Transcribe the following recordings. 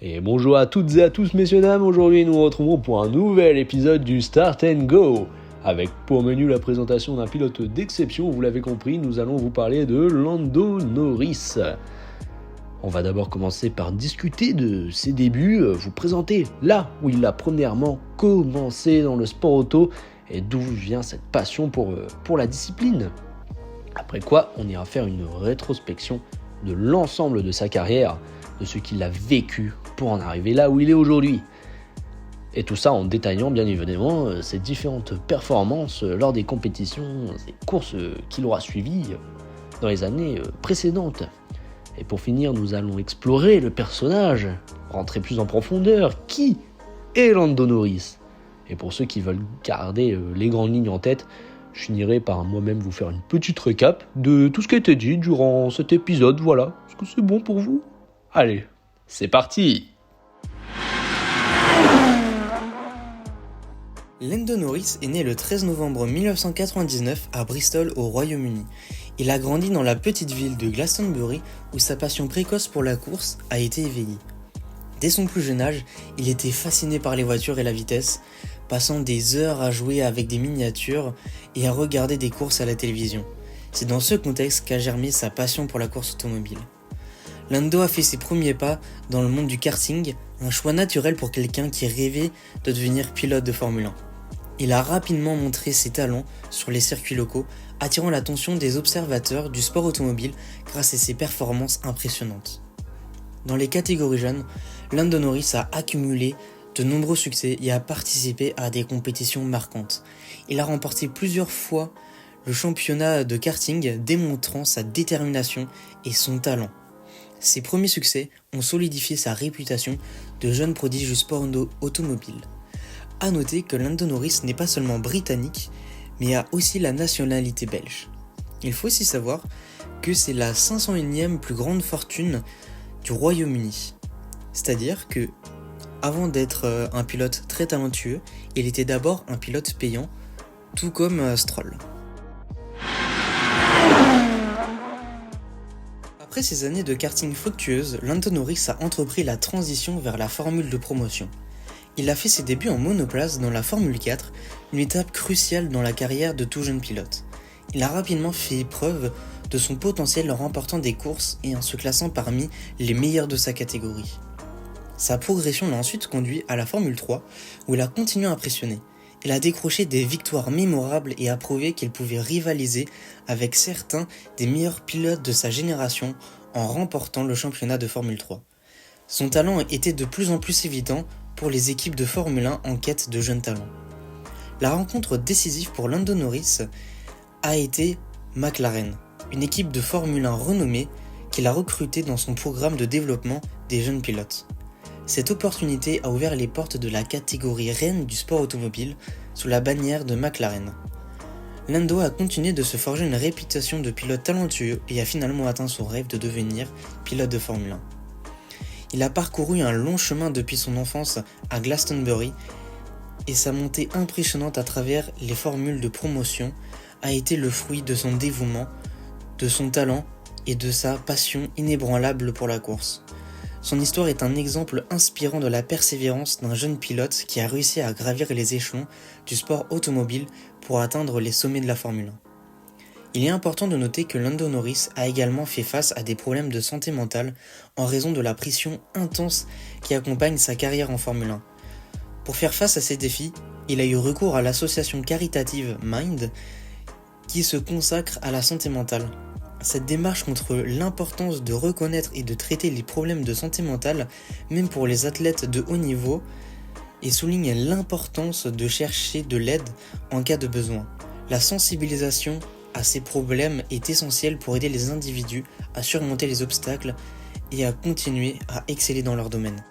Et bonjour à toutes et à tous messieurs dames, aujourd'hui nous nous retrouvons pour un nouvel épisode du Start and Go. Avec pour menu la présentation d'un pilote d'exception, vous l'avez compris, nous allons vous parler de Lando Norris. On va d'abord commencer par discuter de ses débuts, vous présenter là où il a premièrement commencé dans le sport auto et d'où vient cette passion pour la discipline. Après quoi, on ira faire une rétrospection de l'ensemble de sa carrière, de ce qu'il a vécu pour en arriver là où il est aujourd'hui. Et tout ça en détaillant bien évidemment ses différentes performances lors des compétitions, des courses qu'il aura suivies dans les années précédentes. Et pour finir, nous allons explorer le personnage, rentrer plus en profondeur. Qui est Lando Norris ? Et pour ceux qui veulent garder les grandes lignes en tête, je finirai par moi-même vous faire une petite récap de tout ce qui a été dit durant cet épisode. Voilà, est-ce que c'est bon pour vous ? Allez, c'est parti ! Lando Norris est né le 13 novembre 1999 à Bristol au Royaume-Uni. Il a grandi dans la petite ville de Glastonbury où sa passion précoce pour la course a été éveillée. Dès son plus jeune âge, il était fasciné par les voitures et la vitesse, passant des heures à jouer avec des miniatures et à regarder des courses à la télévision. C'est dans ce contexte qu'a germé sa passion pour la course automobile. Lando a fait ses premiers pas dans le monde du karting, un choix naturel pour quelqu'un qui rêvait de devenir pilote de Formule 1. Il a rapidement montré ses talents sur les circuits locaux, attirant l'attention des observateurs du sport automobile grâce à ses performances impressionnantes. Dans les catégories jeunes, Lando Norris a accumulé de nombreux succès et a participé à des compétitions marquantes. Il a remporté plusieurs fois le championnat de karting, démontrant sa détermination et son talent. Ses premiers succès ont solidifié sa réputation de jeune prodige du sport automobile. A noter que Lando Norris n'est pas seulement britannique, mais a aussi la nationalité belge. Il faut aussi savoir que c'est la 501e plus grande fortune du Royaume-Uni. C'est-à-dire que, avant d'être un pilote très talentueux, il était d'abord un pilote payant, tout comme Stroll. Après ces années de karting fructueuses, Lando Norris a entrepris la transition vers la formule de promotion. Il a fait ses débuts en monoplace dans la Formule 4, une étape cruciale dans la carrière de tout jeune pilote. Il a rapidement fait preuve de son potentiel en remportant des courses et en se classant parmi les meilleurs de sa catégorie. Sa progression l'a ensuite conduit à la Formule 3, où il a continué à impressionner. Il a décroché des victoires mémorables et a prouvé qu'il pouvait rivaliser avec certains des meilleurs pilotes de sa génération en remportant le championnat de Formule 3. Son talent était de plus en plus évident pour les équipes de Formule 1 en quête de jeunes talents. La rencontre décisive pour Lando Norris a été McLaren, une équipe de Formule 1 renommée qu'il a recrutée dans son programme de développement des jeunes pilotes. Cette opportunité a ouvert les portes de la catégorie reine du sport automobile sous la bannière de McLaren. Lando a continué de se forger une réputation de pilote talentueux et a finalement atteint son rêve de devenir pilote de Formule 1. Il a parcouru un long chemin depuis son enfance à Glastonbury et sa montée impressionnante à travers les formules de promotion a été le fruit de son dévouement, de son talent et de sa passion inébranlable pour la course. Son histoire est un exemple inspirant de la persévérance d'un jeune pilote qui a réussi à gravir les échelons du sport automobile pour atteindre les sommets de la Formule 1. Il est important de noter que Lando Norris a également fait face à des problèmes de santé mentale en raison de la pression intense qui accompagne sa carrière en Formule 1. Pour faire face à ces défis, il a eu recours à l'association caritative Mind qui se consacre à la santé mentale. Cette démarche montre l'importance de reconnaître et de traiter les problèmes de santé mentale, même pour les athlètes de haut niveau, et souligne l'importance de chercher de l'aide en cas de besoin. La sensibilisation à ces problèmes est essentielle pour aider les individus à surmonter les obstacles et à continuer à exceller dans leur domaine.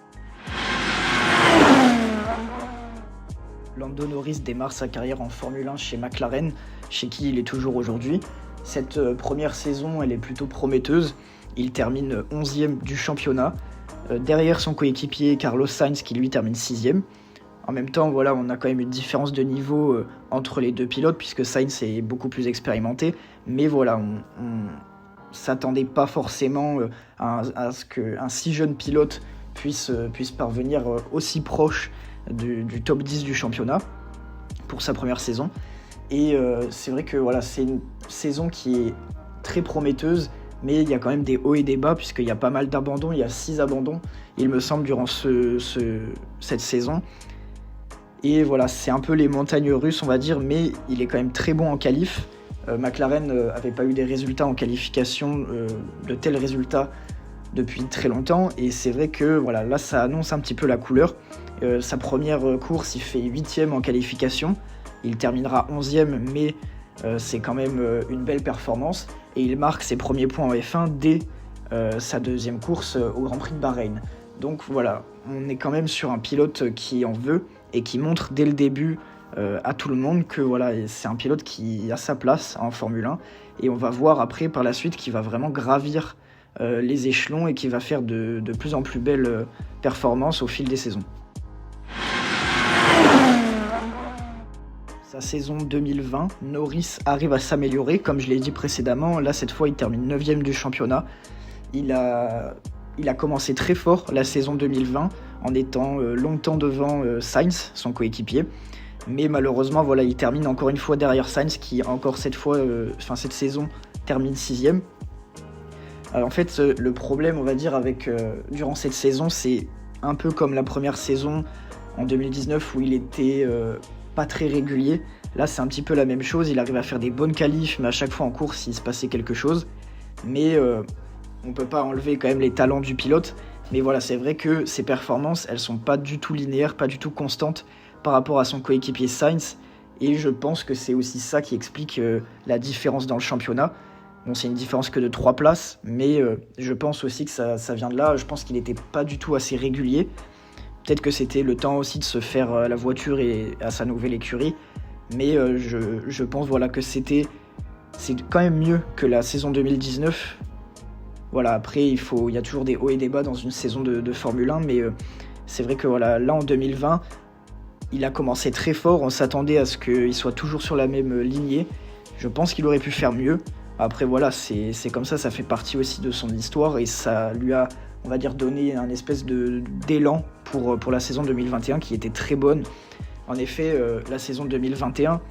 Lando Norris démarre sa carrière en Formule 1 chez McLaren, chez qui il est toujours aujourd'hui. Cette première saison, elle est plutôt prometteuse. Il termine 11e du championnat, derrière son coéquipier Carlos Sainz qui lui termine 6e. En même temps, voilà, on a quand même une différence de niveau entre les deux pilotes puisque Sainz est beaucoup plus expérimenté. Mais voilà, on s'attendait pas forcément à ce qu'un si jeune pilote puisse parvenir aussi proche du top 10 du championnat pour sa première saison. Et c'est vrai que voilà, c'est une saison qui est très prometteuse, mais il y a quand même des hauts et des bas, puisqu'il y a pas mal d'abandons, il y a 6 abandons, il me semble, durant cette saison. Et voilà, c'est un peu les montagnes russes, on va dire, mais il est quand même très bon en qualif. McLaren n'avait pas eu des résultats en qualification, de tels résultats depuis très longtemps, et c'est vrai que voilà, là ça annonce un petit peu la couleur. Sa première course, il fait 8ème en qualification, il terminera 11ème, mais c'est quand même une belle performance, et il marque ses premiers points en F1 dès sa deuxième course au Grand Prix de Bahreïn. Donc voilà, on est quand même sur un pilote qui en veut, et qui montre dès le début à tout le monde que voilà, c'est un pilote qui a sa place en Formule 1, et on va voir après par la suite qu'il va vraiment gravir les échelons et qui va faire de plus en plus belles performances au fil des saisons. Sa saison 2020, Norris arrive à s'améliorer, comme je l'ai dit précédemment. Là, cette fois, il termine 9ème du championnat. Il a commencé très fort la saison 2020 en étant longtemps devant Sainz, son coéquipier. Mais malheureusement, voilà, il termine encore une fois derrière Sainz, qui encore cette saison termine 6ème. En fait, le problème, on va dire, durant cette saison, c'est un peu comme la première saison en 2019 où il était pas très régulier. Là, c'est un petit peu la même chose. Il arrive à faire des bonnes qualifs, mais à chaque fois en course, il se passait quelque chose. Mais on peut pas enlever quand même les talents du pilote. Mais voilà, c'est vrai que ses performances, elles sont pas du tout linéaires, pas du tout constantes par rapport à son coéquipier Sainz. Et je pense que c'est aussi ça qui explique la différence dans le championnat. Bon, c'est une différence que de 3 places, mais je pense aussi que ça vient de là. Je pense qu'il n'était pas du tout assez régulier. Peut-être que c'était le temps aussi de se faire la voiture et à sa nouvelle écurie. Mais je pense voilà, que c'est quand même mieux que la saison 2019. Voilà, après, il y a toujours des hauts et des bas dans une saison de Formule 1, mais c'est vrai que voilà, là en 2020, il a commencé très fort. On s'attendait à ce qu'il soit toujours sur la même lignée. Je pense qu'il aurait pu faire mieux. Après voilà, c'est comme ça fait partie aussi de son histoire, et ça lui a, on va dire, donné un espèce d'élan pour la saison 2021 qui était très bonne. En effet, la saison 2021,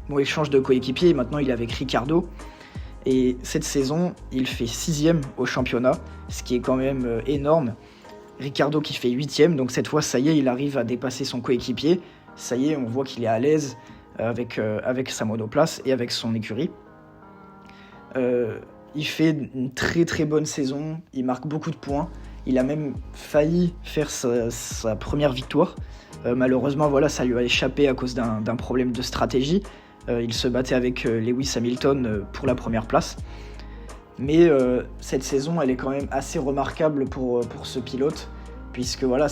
bon, il change de coéquipier et maintenant il est avec Ricciardo. Et cette saison, il fait 6ème au championnat, ce qui est quand même énorme. Ricciardo qui fait 8ème, donc cette fois, ça y est, il arrive à dépasser son coéquipier. Ça y est, on voit qu'il est à l'aise avec sa monoplace et avec son écurie. Il fait une très très bonne saison, il marque beaucoup de points. Il a même failli faire sa première victoire. Malheureusement, voilà, ça lui a échappé à cause d'un problème de stratégie. Il se battait avec Lewis Hamilton pour la première place. Mais cette saison, elle est quand même assez remarquable pour ce pilote, puisque voilà,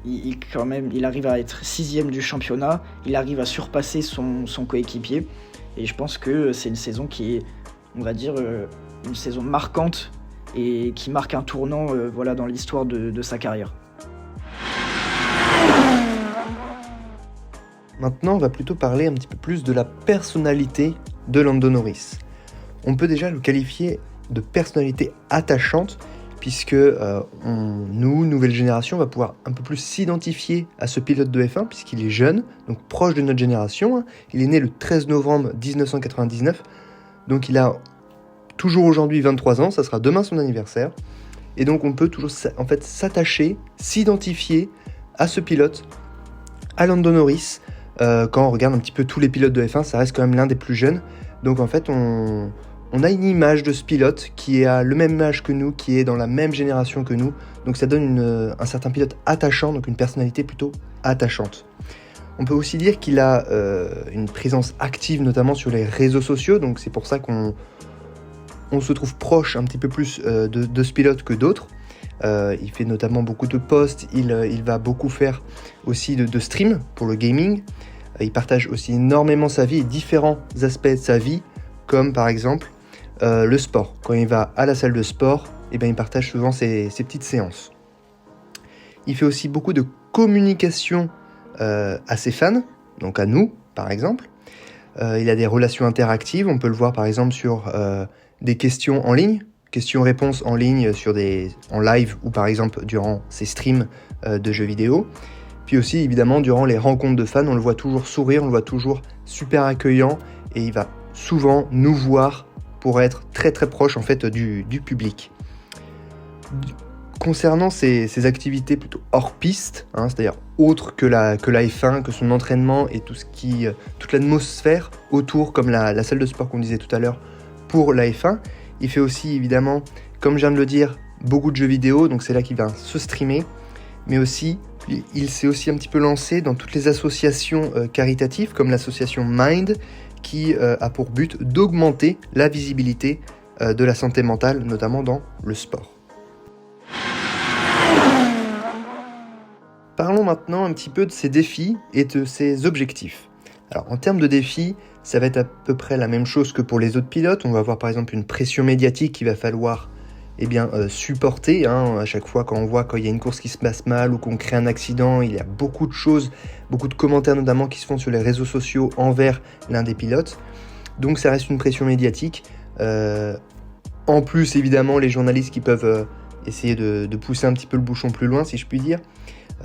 il arrive à être 6ème du championnat, il arrive à surpasser son coéquipier. Et je pense que c'est une saison qui est, on va dire, une saison marquante et qui marque un tournant voilà, dans l'histoire de sa carrière. Maintenant, on va plutôt parler un petit peu plus de la personnalité de Lando Norris. On peut déjà le qualifier de personnalité attachante, puisque nous, nouvelle génération, on va pouvoir un peu plus s'identifier à ce pilote de F1, puisqu'il est jeune, donc proche de notre génération. Il est né le 13 novembre 1999, donc il a toujours aujourd'hui 23 ans, ça sera demain son anniversaire. Et donc on peut toujours en fait s'attacher, s'identifier à ce pilote, à Lando Norris. Quand on regarde un petit peu tous les pilotes de F1, ça reste quand même l'un des plus jeunes. Donc en fait, on a une image de ce pilote qui a le même âge que nous, qui est dans la même génération que nous. Donc ça donne un certain pilote attachant, donc une personnalité plutôt attachante. On peut aussi dire qu'il a une présence active, notamment sur les réseaux sociaux. Donc c'est pour ça qu'on se trouve proche un petit peu plus de ce pilote que d'autres. Il fait notamment beaucoup de posts, il va beaucoup faire aussi de stream pour le gaming. Il partage aussi énormément sa vie et différents aspects de sa vie, comme par exemple le sport. Quand il va à la salle de sport, il partage souvent ses petites séances. Il fait aussi beaucoup de communication à ses fans, donc à nous par exemple. Il a des relations interactives, on peut le voir par exemple sur des questions en ligne questions-réponses en ligne en live ou par exemple durant ses streams de jeux vidéo. Puis aussi évidemment durant les rencontres de fans, on le voit toujours sourire, on le voit toujours super accueillant et il va souvent nous voir pour être très très proche en fait du public. Concernant ses activités plutôt hors piste, c'est-à-dire autre que la F1, que son entraînement et toute l'atmosphère autour, comme la salle de sport qu'on disait tout à l'heure pour la F1, il fait aussi évidemment, comme je viens de le dire, beaucoup de jeux vidéo, donc c'est là qu'il va se streamer, mais aussi il s'est aussi un petit peu lancé dans toutes les associations caritatives, comme l'association Mind, qui a pour but d'augmenter la visibilité de la santé mentale, notamment dans le sport. Parlons maintenant un petit peu de ses défis et de ses objectifs. Alors en termes de défis, ça va être à peu près la même chose que pour les autres pilotes. On va avoir par exemple une pression médiatique qu'il va falloir supporter. À chaque fois quand il y a une course qui se passe mal ou qu'on crée un accident, il y a beaucoup de choses, beaucoup de commentaires notamment qui se font sur les réseaux sociaux envers l'un des pilotes. Donc ça reste une pression médiatique. En plus évidemment les journalistes qui peuvent essayer de pousser un petit peu le bouchon plus loin si je puis dire.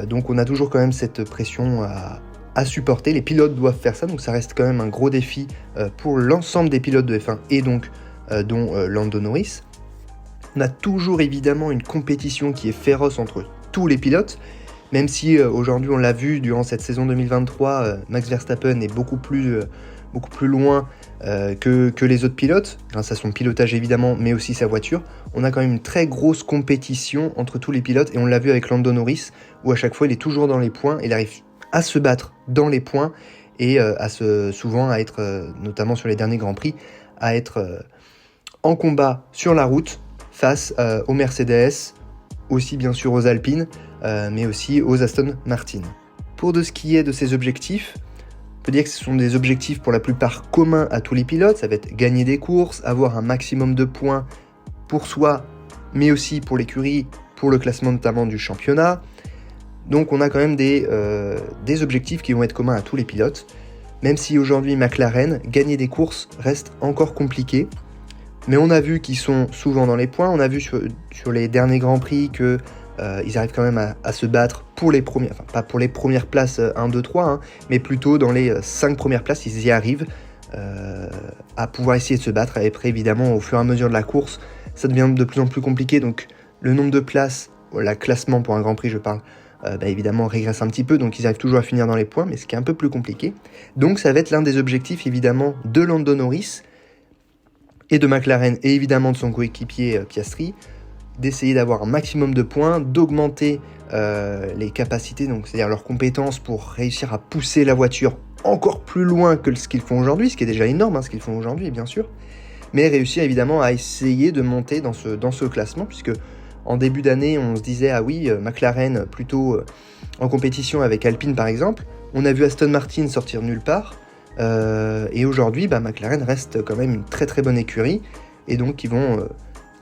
Donc on a toujours quand même cette pression à supporter. Les pilotes doivent faire ça, donc ça reste quand même un gros défi pour l'ensemble des pilotes de F1 et donc dont Lando Norris. On a toujours évidemment une compétition qui est féroce entre tous les pilotes, même si aujourd'hui on l'a vu durant cette saison 2023, Max Verstappen est beaucoup plus loin que les autres pilotes, grâce à son pilotage évidemment, mais aussi sa voiture. On a quand même une très grosse compétition entre tous les pilotes, et on l'a vu avec Lando Norris, où à chaque fois il est toujours dans les points, il arrive à se battre dans les points, et souvent à être, notamment sur les derniers Grands Prix, à être en combat sur la route, face aux Mercedes, aussi bien sûr aux Alpines, mais aussi aux Aston Martin. Pour de ce qui est de ces objectifs, on peut dire que ce sont des objectifs pour la plupart communs à tous les pilotes. Ça va être gagner des courses, avoir un maximum de points pour soi, mais aussi pour l'écurie, pour le classement notamment du championnat. Donc on a quand même des objectifs qui vont être communs à tous les pilotes. Même si aujourd'hui McLaren, gagner des courses reste encore compliqué. Mais on a vu qu'ils sont souvent dans les points. On a vu sur les derniers Grands Prix que ils arrivent quand même à se battre pour les premières, enfin pas pour les premières places 1, 2, 3, mais plutôt dans les 5 premières places, ils y arrivent à pouvoir essayer de se battre. Et après, évidemment, au fur et à mesure de la course, ça devient de plus en plus compliqué. Donc le nombre de places, le classement pour un Grand Prix, je parle, évidemment régresse un petit peu. Donc ils arrivent toujours à finir dans les points, mais ce qui est un peu plus compliqué. Donc ça va être l'un des objectifs, évidemment, de Lando Norris et de McLaren, et évidemment de son coéquipier Piastri, d'essayer d'avoir un maximum de points, d'augmenter les capacités, donc c'est-à-dire leurs compétences pour réussir à pousser la voiture encore plus loin que ce qu'ils font aujourd'hui, ce qui est déjà énorme, ce qu'ils font aujourd'hui bien sûr, mais réussir évidemment à essayer de monter dans ce classement, puisque en début d'année on se disait McLaren plutôt en compétition avec Alpine par exemple, on a vu Aston Martin sortir nulle part, et aujourd'hui McLaren reste quand même une très très bonne écurie, et donc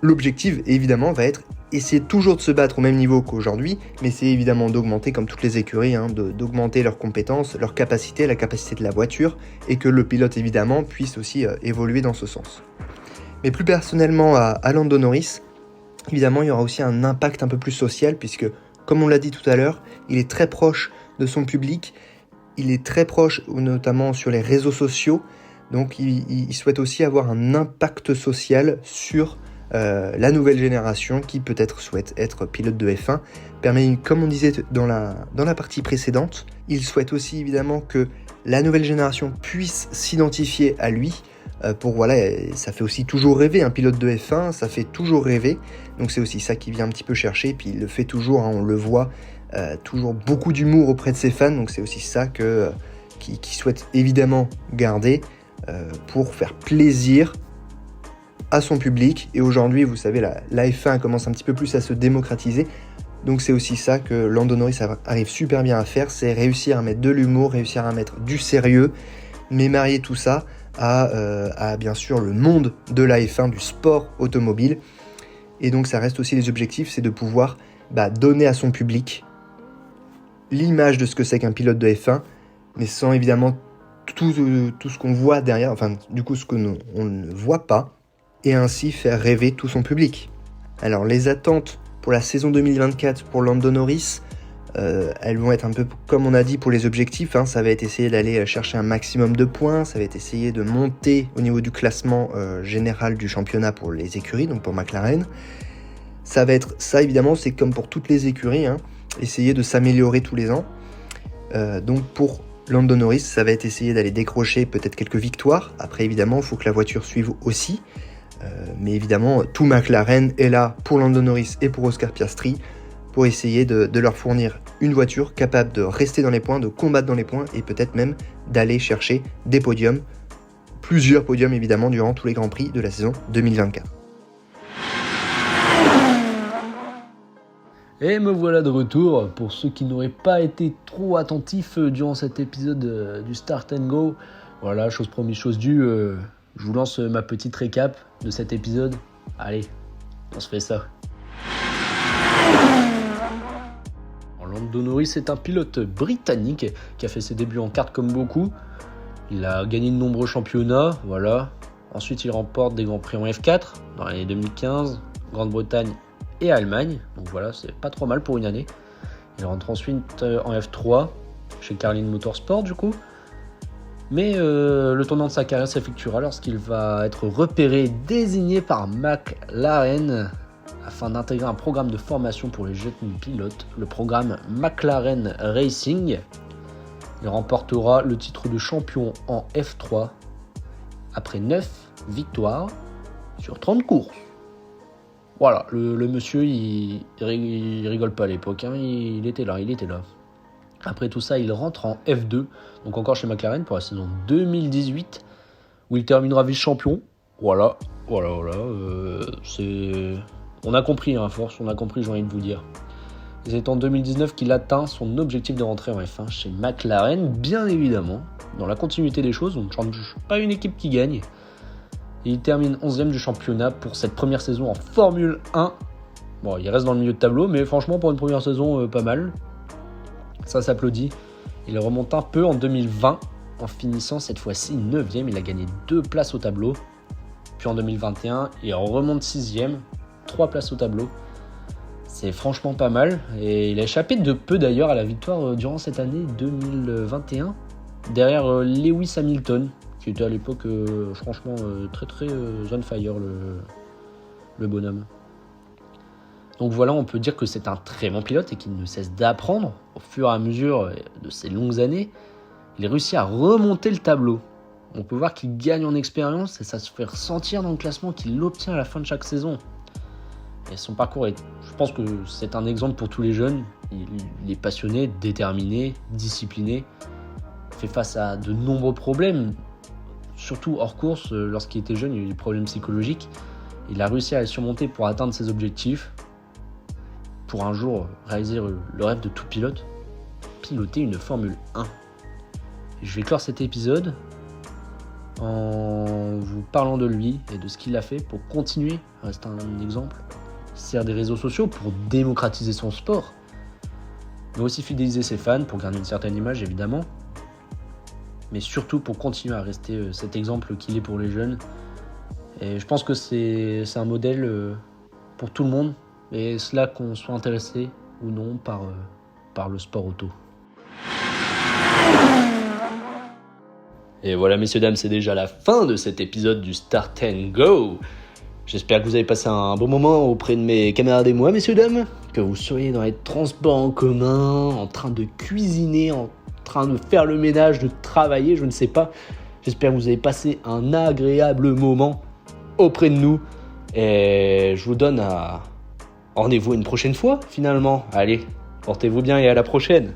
l'objectif évidemment va être essayer toujours de se battre au même niveau qu'aujourd'hui, mais c'est évidemment d'augmenter, comme toutes les écuries, d'augmenter leurs compétences, leur capacité, la capacité de la voiture, et que le pilote évidemment puisse aussi évoluer dans ce sens. Mais plus personnellement à Lando Norris, évidemment il y aura aussi un impact un peu plus social, puisque comme on l'a dit tout à l'heure, il est très proche de son public, il est très proche notamment sur les réseaux sociaux, donc il souhaite aussi avoir un impact social sur la nouvelle génération qui peut-être souhaite être pilote de F1, comme on disait dans la partie précédente, il souhaite aussi évidemment que la nouvelle génération puisse s'identifier à lui, ça fait aussi toujours rêver, un pilote de F1, ça fait toujours rêver, donc c'est aussi ça qu'il vient un petit peu chercher, puis il le fait toujours, on le voit, toujours beaucoup d'humour auprès de ses fans, donc c'est aussi ça qu'il souhaite évidemment garder pour faire plaisir à son public. Et aujourd'hui, vous savez, la F1 commence un petit peu plus à se démocratiser, donc c'est aussi ça que Lando Norris arrive super bien à faire, c'est réussir à mettre de l'humour, réussir à mettre du sérieux, mais marier tout ça à bien sûr le monde de la F1, du sport automobile. Et donc ça reste aussi les objectifs, c'est de pouvoir donner à son public l'image de ce que c'est qu'un pilote de F1, mais sans évidemment tout ce qu'on voit derrière, enfin du coup ce qu'on ne voit pas. et ainsi faire rêver tout son public. Alors les attentes pour la saison 2024 pour Lando Norris, elles vont être un peu comme on a dit pour les objectifs, ça va être essayer d'aller chercher un maximum de points, ça va être essayer de monter au niveau du classement général du championnat pour les écuries, donc pour McLaren. Ça va être ça évidemment, c'est comme pour toutes les écuries, essayer de s'améliorer tous les ans. Donc pour Lando Norris, ça va être essayer d'aller décrocher peut-être quelques victoires. Après évidemment, il faut que la voiture suive aussi. Mais évidemment, tout McLaren est là pour Lando Norris et pour Oscar Piastri pour essayer de leur fournir une voiture capable de rester dans les points, de combattre dans les points et peut-être même d'aller chercher des podiums, plusieurs podiums évidemment durant tous les Grands Prix de la saison 2024. Et me voilà de retour. Pour ceux qui n'auraient pas été trop attentifs durant cet épisode du Start and Go, voilà, chose promise, chose due, je vous lance ma petite récap de cet épisode. Allez, on se fait ça. Lando Norris est un pilote britannique qui a fait ses débuts en kart comme beaucoup. Il a gagné de nombreux championnats, voilà. Ensuite, il remporte des Grands Prix en F4 dans l'année 2015, Grande-Bretagne et Allemagne. Donc voilà, c'est pas trop mal pour une année. Il rentre ensuite en F3 chez Carlin Motorsport du coup. Mais le tournant de sa carrière s'effectuera lorsqu'il va être repéré et désigné par McLaren afin d'intégrer un programme de formation pour les jeunes pilotes, le programme McLaren Racing. Il remportera le titre de champion en F3 après 9 victoires sur 30 courses. Voilà, le monsieur, il rigole pas à l'époque, il était là. Après tout ça, il rentre en F2, donc encore chez McLaren pour la saison 2018, où il terminera vice-champion. Voilà, on a compris, à force, on a compris, j'ai envie de vous dire. Et c'est en 2019 qu'il atteint son objectif de rentrer en F1 chez McLaren, bien évidemment. Dans la continuité des choses, on ne change pas une équipe qui gagne. Et il termine 11e du championnat pour cette première saison en Formule 1. Bon, il reste dans le milieu de tableau, mais franchement, pour une première saison, pas mal. Ça s'applaudit. Il remonte un peu en 2020, en finissant cette fois-ci 9e. Il a gagné 2 places au tableau. Puis en 2021, il remonte 6e, 3 places au tableau. C'est franchement pas mal. Et il a échappé de peu d'ailleurs à la victoire durant cette année 2021, derrière Lewis Hamilton, qui était à l'époque franchement très on fire le bonhomme. Donc voilà, on peut dire que c'est un très bon pilote et qu'il ne cesse d'apprendre au fur et à mesure de ses longues années. Il réussit à remonter le tableau. On peut voir qu'il gagne en expérience et ça se fait ressentir dans le classement qu'il obtient à la fin de chaque saison. Et son parcours, je pense que c'est un exemple pour tous les jeunes. Il est passionné, déterminé, discipliné. Il fait face à de nombreux problèmes, surtout hors course. Lorsqu'il était jeune, il y a eu des problèmes psychologiques. Il a réussi à les surmonter pour atteindre ses objectifs, pour un jour réaliser le rêve de tout pilote, piloter une Formule 1. Et je vais clore cet épisode en vous parlant de lui et de ce qu'il a fait pour continuer à rester un exemple. Il sert des réseaux sociaux pour démocratiser son sport, mais aussi fidéliser ses fans pour garder une certaine image évidemment, mais surtout pour continuer à rester cet exemple qu'il est pour les jeunes. Et je pense que c'est un modèle pour tout le monde, et cela qu'on soit intéressé ou non par le sport auto. Et voilà messieurs dames, c'est déjà la fin de cet épisode du Start and Go. J'espère que vous avez passé un bon moment auprès de mes camarades et moi, messieurs dames, que vous seriez dans les transports en commun, en train de cuisiner, en train de faire le ménage, de travailler, je ne sais pas. J'espère que vous avez passé un agréable moment auprès de nous. Et je vous donne rendez-vous une prochaine fois, finalement. Allez, portez-vous bien et à la prochaine.